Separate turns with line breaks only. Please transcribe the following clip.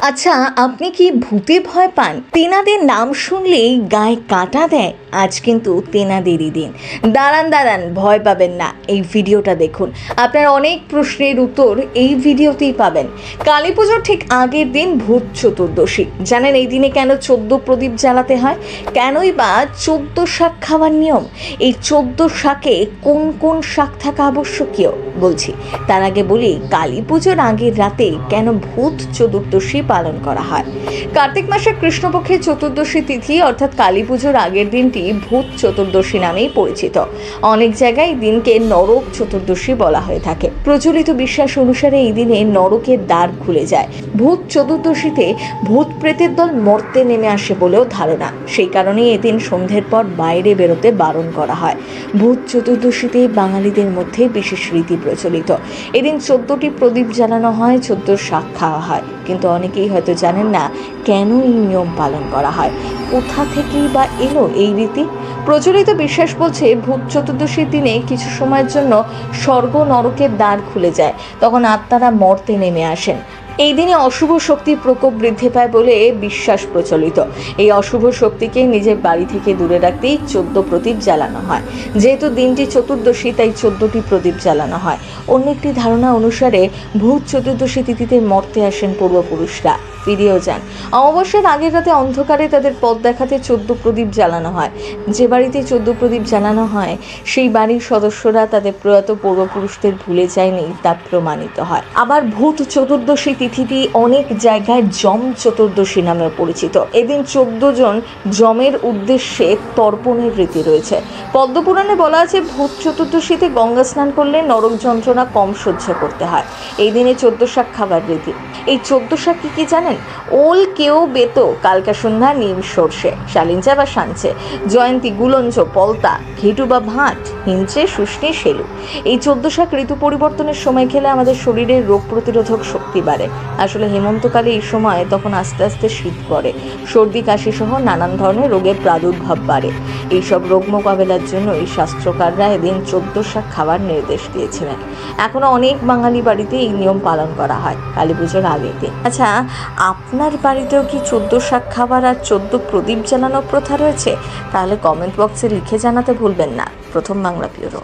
আচ্ছা, আপনি কি ভূতে ভয় পান? তেনাদের নাম শুনলেই গায়ে কাঁটা দেয়? আজ কিন্তু তেনাদেরই দিন। দাঁড়ান, ভয় পাবেন না, এই ভিডিওটা দেখুন। আপনার অনেক প্রশ্নের উত্তর এই ভিডিওতেই পাবেন। কালী পুজোর ঠিক আগের দিন ভূত চতুর্দশী। জানেন এই দিনে কেন 14 প্রদীপ জ্বালাতে হয়? কেনই বা 14 শাক খাওয়ার নিয়ম? এই 14 শাকে কোন কোন শাক থাকা আবশ্যকীয় বলছি। তার আগে বলি, কালী পুজোর আগের রাতে কেন ভূত চতুর্দশী পালন করা হয়। কার্তিক মাসের কৃষ্ণপক্ষের চতুর্দশী তিথি অর্থাৎ কালী পুজোর আগের দিনটি ভূত চতুর্দশী নামেই পরিচিত। অনেক জায়গায় দিনকে নরক চতুর্দশী বলা হয়ে থাকে। প্রচলিত বিশ্বাস অনুসারে এই দিনে নরকের দ্বার খুলে যায়। ভূত চতুর্দশীতে ভূত প্রেতের দল মর্তে নেমে আসে বলেও ধারণা। সেই কারণেই এদিন সন্ধ্যের পর বাইরে বেরোতে বারণ করা হয়। ভূত চতুর্দশীতে বাঙালিদের মধ্যে বিশেষ রীতি প্রচলিত। এদিন 14টি প্রদীপ জ্বালানো হয়, 14 শাক খাওয়া হয়। কিন্তু অনেকেই হয়তো জানেন না কেন এই নিয়ম পালন করা হয়, কোথা থেকেই বা এলো এই রীতি। প্রচলিত বিশ্বাস বলছে ভূত চতুর্দশীর দিনে কিছু সময়ের জন্য স্বর্গ নরকের দ্বার খুলে যায়, তখন আত্মারা মর্তে নেমে আসেন। এই দিনে অশুভ শক্তির প্রকোপ বৃদ্ধি পায় বলে বিশ্বাস প্রচলিত। এই অশুভ শক্তিকে নিজের বাড়ি থেকে দূরে রাখতেই 14 প্রদীপ জ্বালানো হয়। যেহেতু দিনটি চতুর্দশী, তাই 14টি প্রদীপ জ্বালানো হয়। অন্য একটি ধারণা অনুসারে ভূত চতুর্দশী তিথিতে মর্তে আসেন পূর্বপুরুষরা, ফিরেও যান। অমাবস্যার আগের রাতে অন্ধকারে তাদের পথ দেখাতে 14 প্রদীপ জ্বালানো হয়। যে বাড়িতে 14 প্রদীপ জ্বালানো হয় সেই বাড়ির সদস্যরা তাদের প্রয়াত পূর্বপুরুষদের ভুলে যায়নি, তা প্রমাণিত হয়। আবার ভূত চতুর্দশী তিথিটি অনেক জায়গায় যম চতুর্দশী নামে পরিচিত। এদিন 14 জন যমের উদ্দেশ্যে তর্পণের রীতি রয়েছে। পদ্মপুরাণে বলা আছে ভূত চতুর্দশীতে গঙ্গা স্নান করলে নরক যন্ত্রণা কম সহ্য করতে হয়। এই দিনে 14 শাক খাবার রীতি। এই 14 শাক কি জানেন? ওল, কেউ, বেতো, কালকা সন্ধ্যা, নিম, সর্ষে, শালিঞ্চা বা সাঞ্চে, জয়ন্তী, গুলঞ্চ, পলতা, ঘিটু বা ভাট, হিঞ্চে, শুষ্নি, শেলু। এই 14 শাক ঋতু পরিবর্তনের সময় খেলে আমাদের শরীরের রোগ প্রতিরোধক শক্তি বাড়ে। আসলে হেমন্তকালে এই সময় তখন আস্তে আস্তে শীত পড়ে, সর্দি কাশি সহ নানান ধরনের রোগের প্রাদুর্ভাব বাড়ে। এইসব রোগ মোকাবেলার জন্য এই শাস্ত্রকাররা এদিন 14 শাক খাওয়ার নির্দেশ দিয়েছিলেন। এখনো অনেক বাঙালি বাড়িতে এই নিয়ম পালন করা হয় কালী পুজোর আগের দিন। আচ্ছা, আপনার বাড়িতেও কি 14 শাক খাবার আর 14 প্রদীপ জ্বালানোর প্রথা রয়েছে? তাহলে কমেন্ট বক্সে লিখে জানাতে ভুলবেন না। প্রথম বাংলা ব্যুরো।